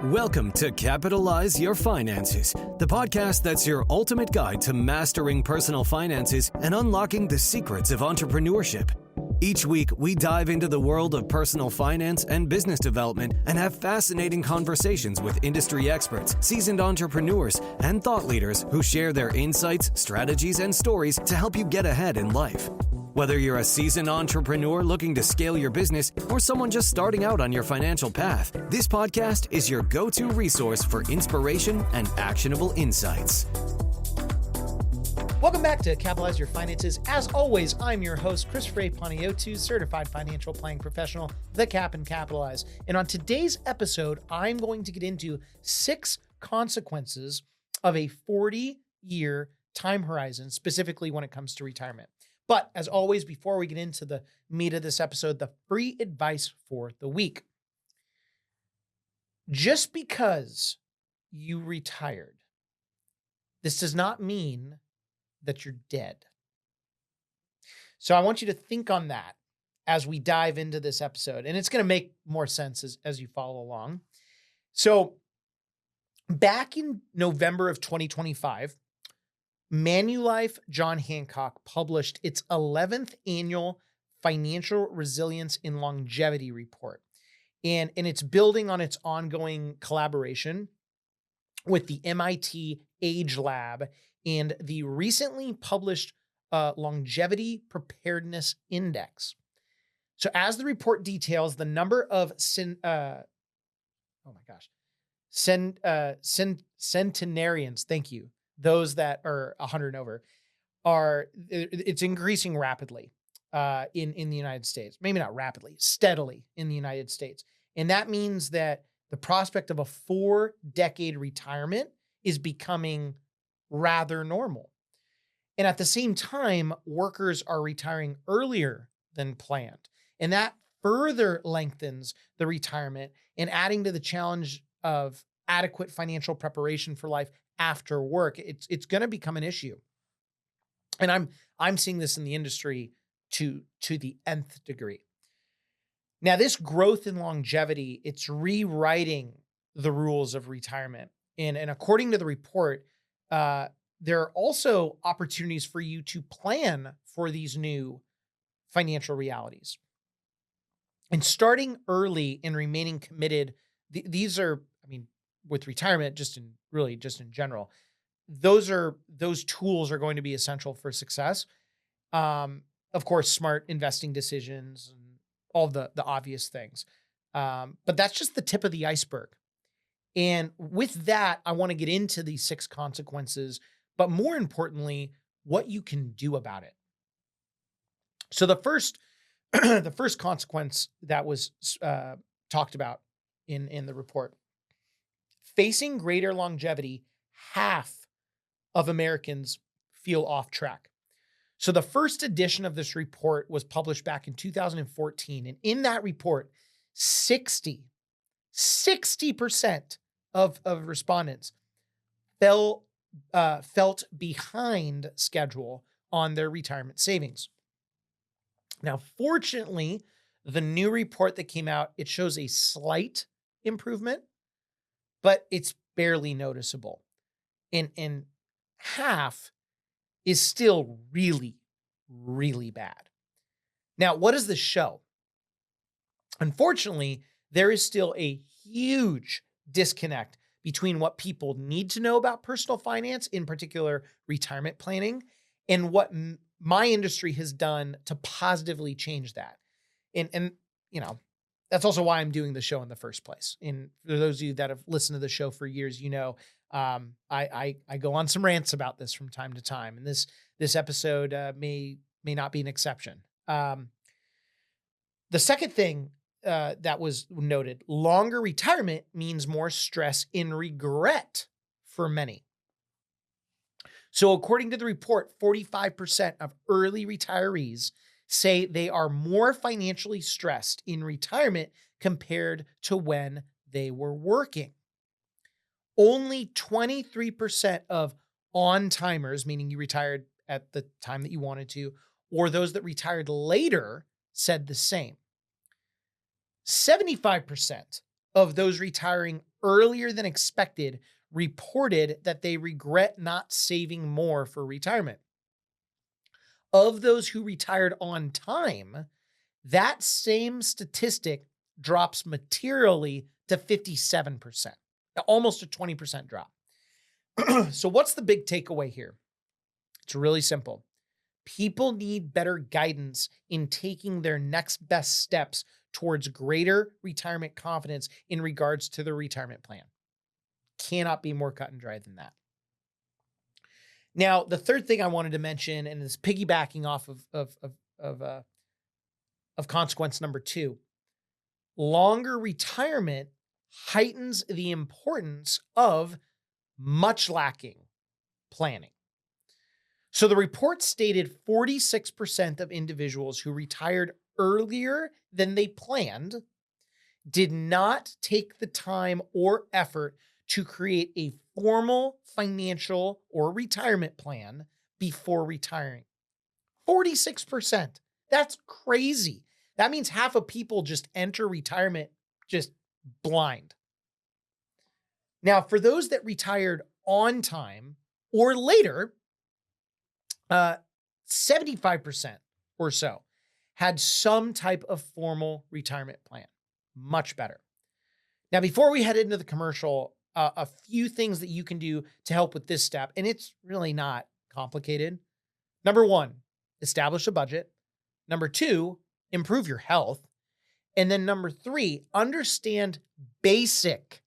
Welcome to Capitalize Your Finances, the podcast that's your ultimate guide to mastering personal finances and unlocking the secrets of entrepreneurship. Each week, we dive into the world of personal finance and business development and have fascinating conversations with industry experts, seasoned entrepreneurs, and thought leaders who share their insights, strategies, and stories to help you get ahead in life. Whether you're a seasoned entrepreneur looking to scale your business or someone just starting out on your financial path, this podcast is your go-to resource for inspiration and actionable insights. Welcome back to Capitalize Your Finances. As always, I'm your host, Chris Ray Panayiotou, certified financial planning professional, the Cap and Capitalize. And on today's episode, I'm going to get into 6 consequences of a 40-year time horizon, specifically when it comes to retirement. But as always, before we get into the meat of this episode, the free advice for the week. Just because you retired, this does not mean that you're dead. So I want you to think on that as we dive into this episode, and it's going to make more sense as you follow along. So back in November of 2025, Manulife John Hancock published its 11th annual Financial Resilience and Longevity Report. And it's building on its ongoing collaboration with the MIT Age Lab and the recently published Longevity Preparedness Index. So as the report details, the number of centenarians, thank you, those that are 100 and over, it's increasing rapidly in the United States. Maybe not rapidly, steadily in the United States. And that means that the prospect of a 4-decade retirement is becoming rather normal. And at the same time, workers are retiring earlier than planned. And that further lengthens the retirement and adding to the challenge of adequate financial preparation for life after work. It's going to become an issue. And I'm seeing this in the industry to the nth degree. Now, this growth in longevity, it's rewriting the rules of retirement. And according to the report, there are also opportunities for you to plan for these new financial realities. And starting early and remaining committed, these are, with retirement, just in general, those tools are going to be essential for success. Of course, smart investing decisions and all the obvious things. But that's just the tip of the iceberg. And with that, I want to get into these 6 consequences, but more importantly, what you can do about it. So the first consequence that was talked about in the report: facing greater longevity, half of Americans feel off track. So the first edition of this report was published back in 2014. And in that report, 60% of respondents felt behind schedule on their retirement savings. Now, fortunately, the new report that came out, it shows a slight improvement, but it's barely noticeable. And half is still really, really bad. Now, what does this show? Unfortunately, there is still a huge disconnect between what people need to know about personal finance, in particular retirement planning, and what my industry has done to positively change that. And that's also why I'm doing the show in the first place. And for those of you that have listened to the show for years, I go on some rants about this from time to time, and this episode may not be an exception. The second thing that was noted: longer retirement means more stress and regret for many. So according to the report, 45% of early retirees say they are more financially stressed in retirement compared to when they were working. Only 23% of on-timers, meaning you retired at the time that you wanted to, or those that retired later, said the same. 75% of those retiring earlier than expected reported that they regret not saving more for retirement. Of those who retired on time, that same statistic drops materially to 57%, almost a 20% drop. So what's the big takeaway here? It's really simple. People need better guidance in taking their next best steps towards greater retirement confidence in regards to their retirement plan. Cannot be more cut and dry than that. Now, the third thing I wanted to mention, and is piggybacking off of consequence number 2, longer retirement heightens the importance of much lacking planning. So the report stated 46% of individuals who retired earlier than they planned did not take the time or effort to create a formal financial or retirement plan before retiring. 46%. That's crazy. That means half of people just enter retirement just blind. Now, for those that retired on time or later, 75% or so had some type of formal retirement plan. Much better. Now, before we head into the commercial, a few things that you can do to help with this step, and it's really not complicated. Number 1, establish a budget. Number 2, improve your health. And then number 3, understand basic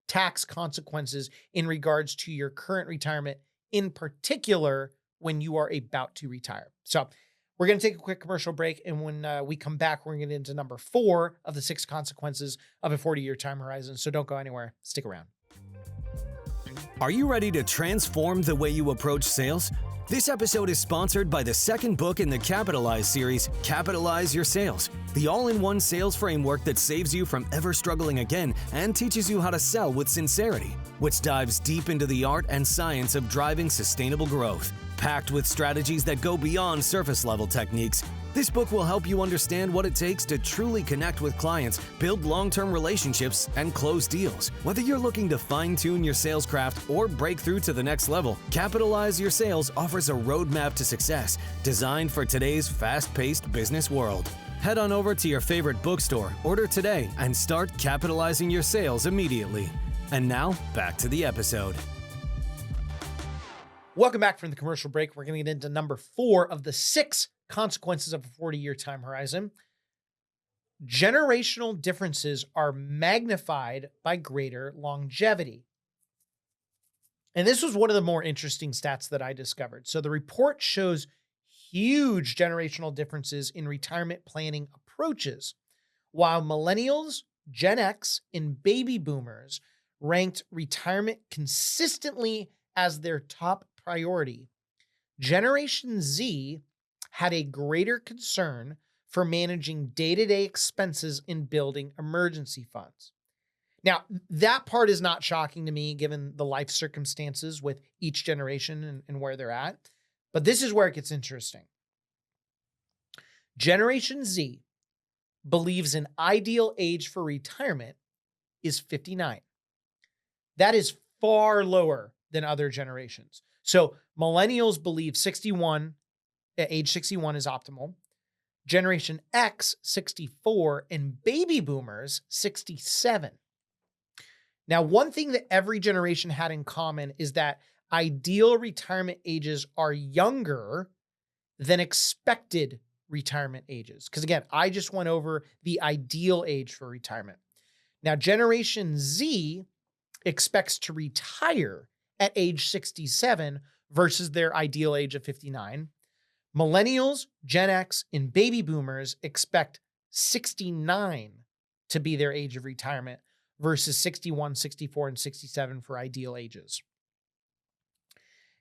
tax consequences in regards to your current retirement, in particular when you are about to retire. So we're going to take a quick commercial break. And when we come back, we're going to get into number 4 of the 6 consequences of a 40-year time horizon. So don't go anywhere. Stick around. Are you ready to transform the way you approach sales? This episode is sponsored by the second book in the Capitalize series, Capitalize Your Sales, the all-in-one sales framework that saves you from ever struggling again and teaches you how to sell with sincerity, which dives deep into the art and science of driving sustainable growth. Packed with strategies that go beyond surface-level techniques, this book will help you understand what it takes to truly connect with clients, build long-term relationships, and close deals. Whether you're looking to fine-tune your sales craft or break through to the next level, Capitalize Your Sales offers a roadmap to success designed for today's fast-paced business world. Head on over to your favorite bookstore, order today, and start capitalizing your sales immediately. And now, back to the episode. Welcome back from the commercial break. We're going to get into number 4 of the 6 consequences of a 40-year time horizon. Generational differences are magnified by greater longevity. And this was one of the more interesting stats that I discovered. So the report shows huge generational differences in retirement planning approaches. While millennials, Gen X, and baby boomers ranked retirement consistently as their top priority, Generation Z had a greater concern for managing day-to-day expenses and building emergency funds. Now, that part is not shocking to me given the life circumstances with each generation and where they're at, but this is where it gets interesting. Generation Z believes an ideal age for retirement is 59. That is far lower than other generations. So millennials believe age 61 is optimal. Generation X, 64, and baby boomers, 67. Now, one thing that every generation had in common is that ideal retirement ages are younger than expected retirement ages. Because again, I just went over the ideal age for retirement. Now, Generation Z expects to retire at age 67 versus their ideal age of 59. Millennials, Gen X, and baby boomers expect 69 to be their age of retirement versus 61, 64, and 67 for ideal ages.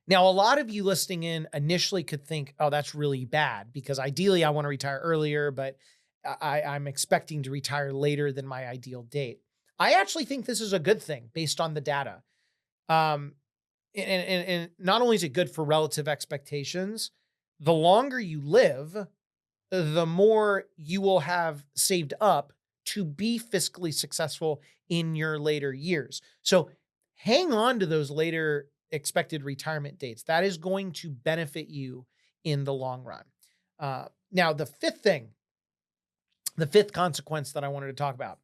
Now, a lot of you listening in initially could think, oh, that's really bad because ideally I want to retire earlier, but I'm expecting to retire later than my ideal date. I actually think this is a good thing based on the data. And not only is it good for relative expectations, the longer you live, the more you will have saved up to be fiscally successful in your later years. So hang on to those later expected retirement dates. That is going to benefit you in the long run. Now, the fifth consequence that I wanted to talk about.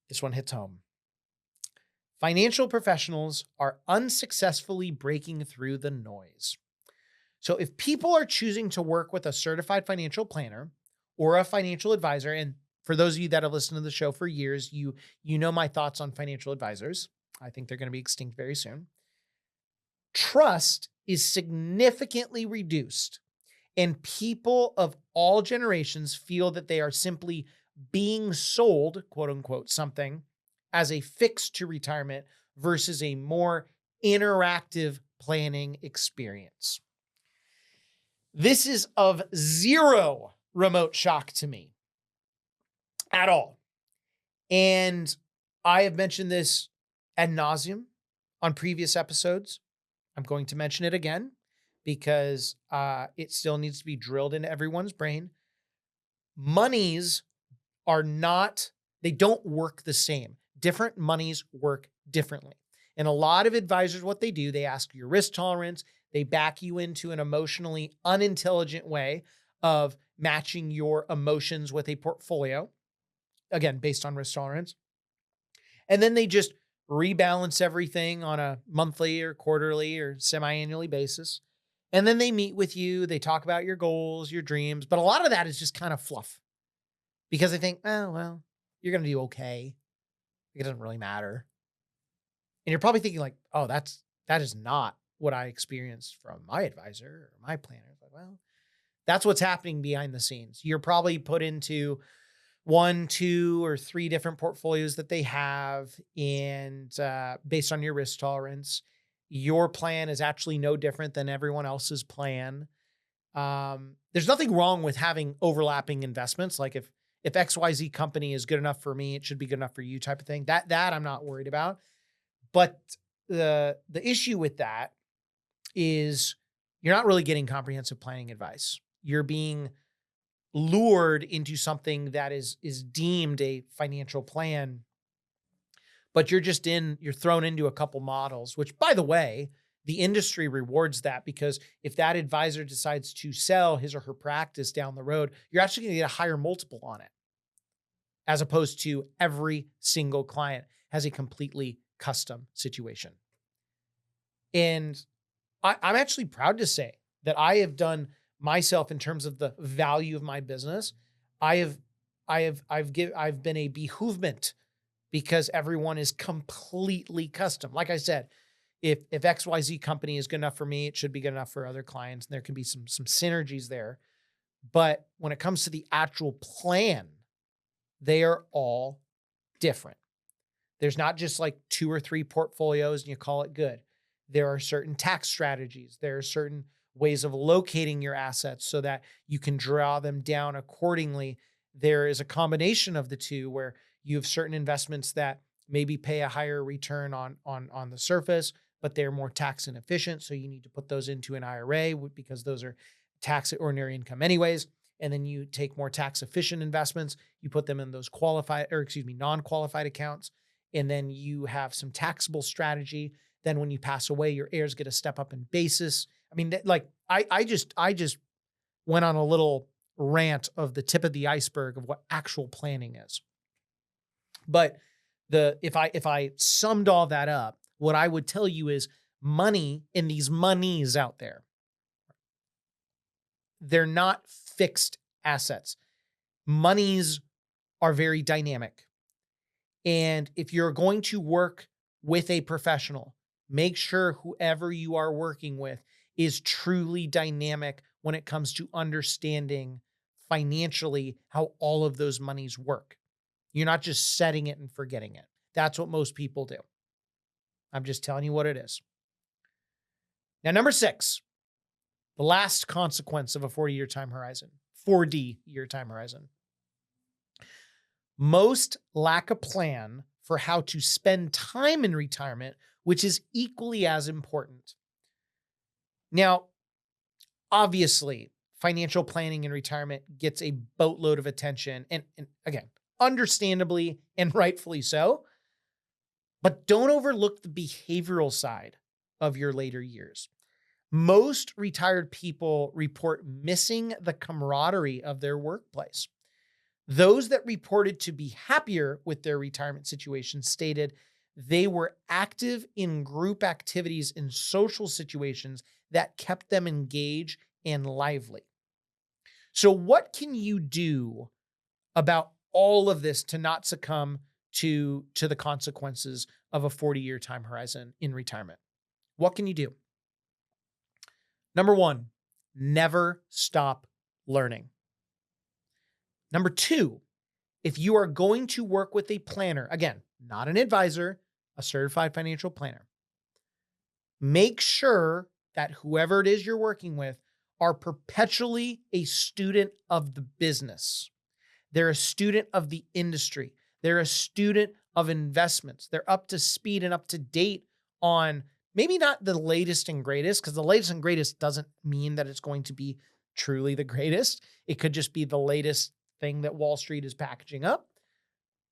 This one hits home. Financial professionals are unsuccessfully breaking through the noise. So if people are choosing to work with a certified financial planner or a financial advisor, and for those of you that have listened to the show for years, you know my thoughts on financial advisors. I think they're going to be extinct very soon. Trust is significantly reduced, and people of all generations feel that they are simply being sold, quote unquote, something as a fix to retirement versus a more interactive planning experience. This is of zero remote shock to me at all. And I have mentioned this ad nauseum on previous episodes. I'm going to mention it again because it still needs to be drilled into everyone's brain. Monies are not, they don't work the same. Different monies work differently. And a lot of advisors, what they do, they ask your risk tolerance. They back you into an emotionally unintelligent way of matching your emotions with a portfolio, again, based on risk tolerance. And then they just rebalance everything on a monthly or quarterly or semi-annually basis. And then they meet with you. They talk about your goals, your dreams. But a lot of that is just kind of fluff because they think, oh, well, you're going to do okay. It doesn't really matter. And you're probably thinking like, oh, that is not what I experienced from my advisor or my planner. Like, well, that's what's happening behind the scenes. You're probably put into 1, 2, or 3 different portfolios that they have. And based on your risk tolerance, your plan is actually no different than everyone else's plan. There's nothing wrong with having overlapping investments. Like if XYZ company is good enough for me, it should be good enough for you type of thing. That I'm not worried about. But the issue with that is you're not really getting comprehensive planning advice. You're being lured into something that is deemed a financial plan, but you're thrown into a couple models, which, by the way, the industry rewards that because if that advisor decides to sell his or her practice down the road, you're actually going to get a higher multiple on it, as opposed to every single client has a completely custom situation. And I'm actually proud to say that I have done myself in terms of the value of my business. I've been a behoovement because everyone is completely custom. Like I said, if XYZ company is good enough for me, it should be good enough for other clients. And there can be some synergies there. But when it comes to the actual plan, they are all different. There's not just like 2 or 3 portfolios and you call it good. There are certain tax strategies. There are certain ways of locating your assets so that you can draw them down accordingly. There is a combination of the two where you have certain investments that maybe pay a higher return on the surface, but they're more tax inefficient. So you need to put those into an IRA because those are tax at ordinary income anyways. And then you take more tax efficient investments, you put them in those non-qualified accounts. And then you have some taxable strategy. Then when you pass away, your heirs get a step up in basis. I mean, I just went on a little rant of the tip of the iceberg of what actual planning is. But if I summed all that up, what I would tell you is money in these monies out there, they're not fixed assets. Monies are very dynamic. And if you're going to work with a professional, make sure whoever you are working with is truly dynamic when it comes to understanding financially how all of those monies work. You're not just setting it and forgetting it. That's what most people do. I'm just telling you what it is. Now, number 6, the last consequence of a 40-year time horizon, 4D year time horizon. Most lack a plan for how to spend time in retirement, which is equally as important. Now, obviously, financial planning in retirement gets a boatload of attention. And again, understandably and rightfully so. But don't overlook the behavioral side of your later years. Most retired people report missing the camaraderie of their workplace. Those that reported to be happier with their retirement situation stated they were active in group activities and social situations that kept them engaged and lively. So, what can you do about all of this to not succumb to the consequences of a 40-year time horizon in retirement? What can you do? Number one, never stop learning. Number two, if you are going to work with a planner, again, not an advisor, a certified financial planner, make sure that whoever it is you're working with are perpetually a student of the business. They're a student of the industry. They're a student of investments. They're up to speed and up to date on maybe not the latest and greatest, because the latest and greatest doesn't mean that it's going to be truly the greatest. It could just be the latest thing that Wall Street is packaging up.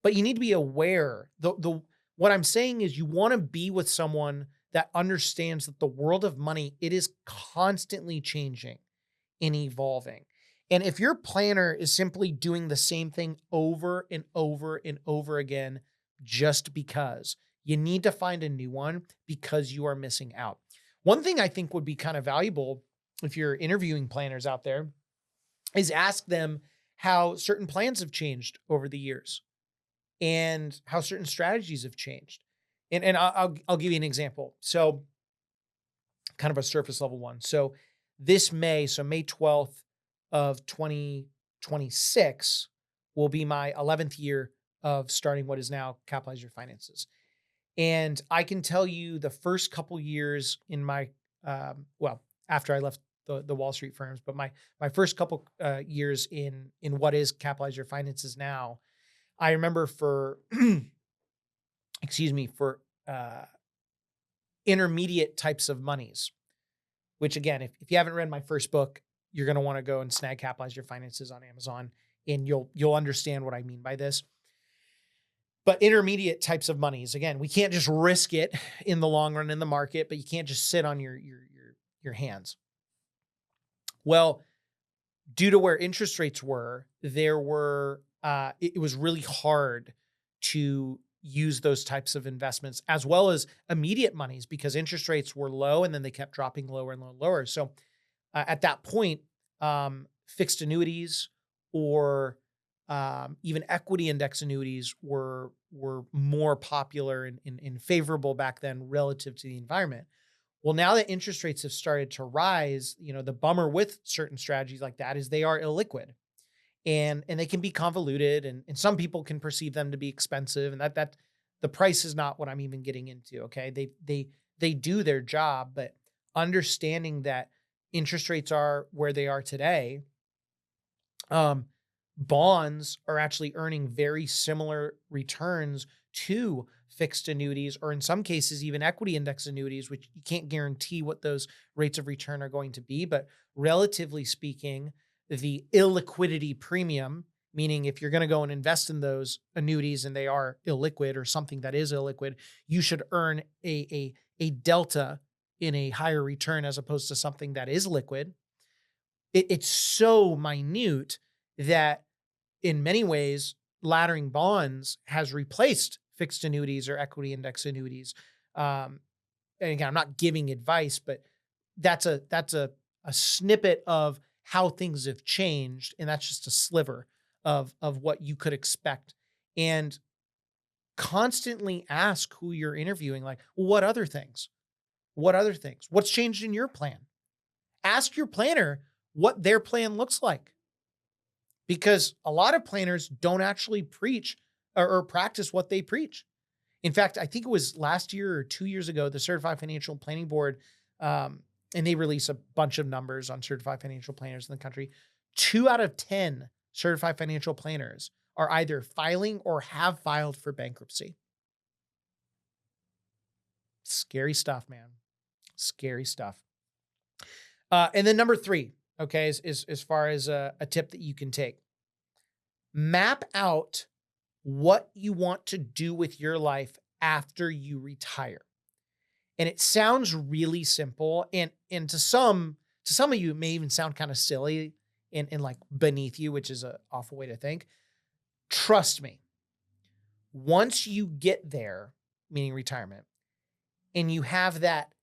But you need to be aware. What I'm saying is you want to be with someone that understands that the world of money, it is constantly changing and evolving. And if your planner is simply doing the same thing over and over and over again, just because, you need to find a new one because you are missing out. One thing I think would be kind of valuable if you're interviewing planners out there is ask them how certain plans have changed over the years and how certain strategies have changed. And I'll give you an example. So kind of a surface level one. So this May, so May 12th of 2026 will be my 11th year of starting what is now Capitalize Your Finances. And I can tell you the first couple years in my, after I left the Wall Street firms, but my first couple years in what is Capitalize Your Finances now, I remember for, for intermediate types of monies, which again, if you haven't read my first book, you're going to want to go and snag Capitalize Your Finances on Amazon, and you'll understand what I mean by this. But intermediate types of monies, again, we can't just risk it in the long run in the market, but you can't just sit on your hands. Well, due to where interest rates were, it was really hard to use those types of investments as well as immediate monies because interest rates were low and then they kept dropping lower and lower. So at that point, fixed annuities or even equity index annuities were more popular and favorable back then relative to the environment. Well, now that interest rates have started to rise, the bummer with certain strategies like that is they are illiquid and they can be convoluted and some people can perceive them to be expensive, and that the price is not what I'm even getting into. Okay. They do their job, but understanding that interest rates are where they are today, bonds are actually earning very similar returns to fixed annuities, or in some cases, even equity index annuities, which you can't guarantee what those rates of return are going to be. But relatively speaking, the illiquidity premium, meaning if you're going to go and invest in those annuities and they are illiquid or something that is illiquid, you should earn a delta in a higher return as opposed to something that is liquid. It's so minute that in many ways, laddering bonds has replaced fixed annuities or equity index annuities. And again, I'm not giving advice, but that's a snippet of how things have changed. And that's just a sliver of what you could expect. And constantly ask who you're interviewing, like, well, what other things? What other things? What's changed in your plan? Ask your planner what their plan looks like. Because a lot of planners don't actually preach or practice what they preach. In fact, I think it was last year or 2 years ago, the Certified Financial Planning Board, and they release a bunch of numbers on certified financial planners in the country. 2 out of 10 certified financial planners are either filing or have filed for bankruptcy. Scary stuff, man. Scary stuff. And then number 3, okay, as far as a tip that you can take. Map out what you want to do with your life after you retire. And it sounds really simple. And to some of you, it may even sound kind of silly and like beneath you, which is an awful way to think. Trust me, once you get there, meaning retirement, and you have that,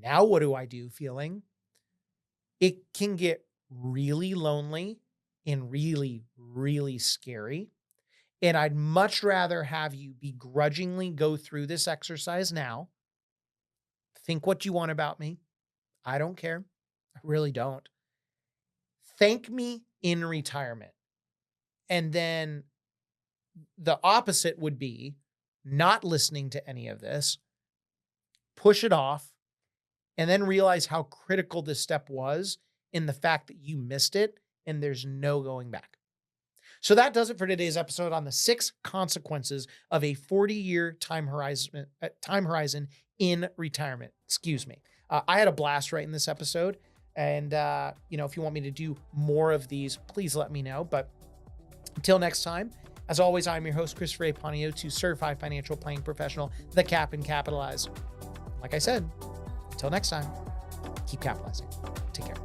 now what do I do feeling, it can get really lonely and really, really scary. And I'd much rather have you begrudgingly go through this exercise now. Think what you want about me. I don't care. I really don't. Thank me in retirement. And then the opposite would be not listening to any of this, push it off, and then realize how critical this step was in the fact that you missed it and there's no going back. So that does it for today's episode on the 6 consequences of a 40-year time horizon in retirement. Excuse me. I had a blast writing this episode. And, if you want me to do more of these, please let me know. But until next time, as always, I'm your host, Christopher A. Panayiotou, certified financial planning professional, the Cap and Capitalize. Like I said, until next time, keep capitalizing. Take care.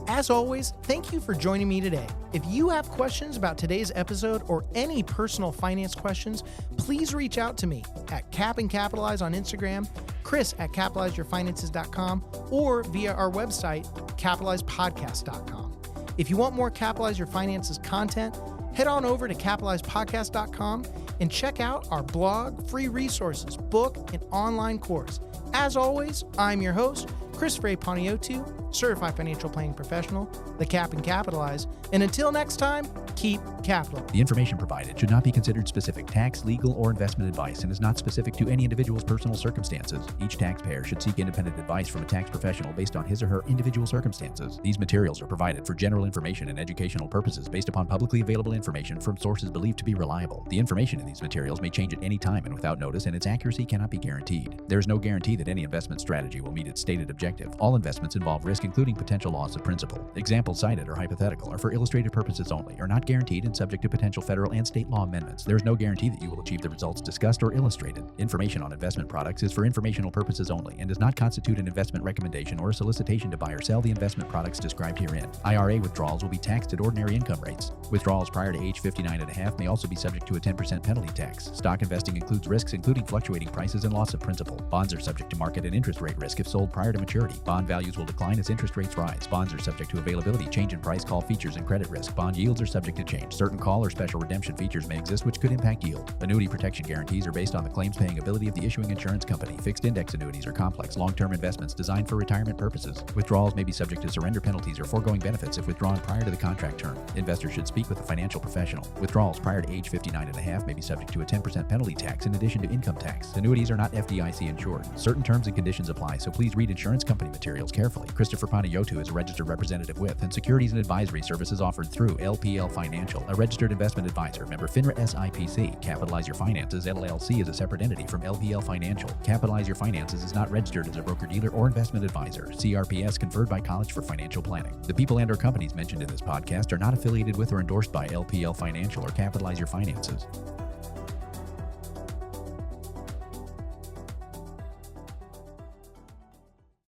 As always, thank you for joining me today. If you have questions about today's episode or any personal finance questions, please reach out to me at Cap and Capitalize on Instagram, Chris@capitalizeyourfinances.com, or via our website, capitalizepodcast.com. If you want more Capitalize Your Finances content, head on over to capitalizepodcast.com and check out our blog, free resources, book, and online course. As always, I'm your host, Christopher A. Panayiotou, certified financial planning professional, the Cap and Capitalize. And until next time, keep capital. The information provided should not be considered specific tax, legal, or investment advice and is not specific to any individual's personal circumstances. Each taxpayer should seek independent advice from a tax professional based on his or her individual circumstances. These materials are provided for general information and educational purposes based upon publicly available information from sources believed to be reliable. The information in these materials may change at any time and without notice, and its accuracy cannot be guaranteed. There is no guarantee that any investment strategy will meet its stated objective. All investments involve risk, including potential loss of principal. Examples cited are hypothetical, are for illustrative purposes only, are not guaranteed, and subject to potential federal and state law amendments. There is no guarantee that you will achieve the results discussed or illustrated. Information on investment products is for informational purposes only and does not constitute an investment recommendation or a solicitation to buy or sell the investment products described herein. IRA withdrawals will be taxed at ordinary income rates. Withdrawals prior to age 59.5 may also be subject to a 10% penalty tax. Stock investing includes risks including fluctuating prices and loss of principal. Bonds are subject to market and interest rate risk if sold prior to maturity. Bond values will decline as interest rates rise. Bonds are subject to availability, change in price, call features, and credit risk. Bond yields are subject to change. Certain call or special redemption features may exist which could impact yield. Annuity protection guarantees are based on the claims-paying ability of the issuing insurance company. Fixed index annuities are complex, long-term investments designed for retirement purposes. Withdrawals may be subject to surrender penalties or foregoing benefits if withdrawn prior to the contract term. Investors should speak with a financial professional. Withdrawals prior to age 59.5 may be subject to a 10% penalty tax in addition to income tax. Annuities are not FDIC insured. Certain terms and conditions apply, so please read insurance company materials carefully. Christopher Panayiotou is a registered representative with and securities and advisory services offered through LPL Financial, a registered investment advisor, member FINRA SIPC. Capitalize Your Finances LLC is a separate entity from LPL Financial. Capitalize Your Finances is not registered as a broker-dealer or investment advisor. CRPS conferred by College for Financial Planning. The people and/or companies mentioned in this podcast are not affiliated with or endorsed by LPL Financial or Capitalize Your Finances.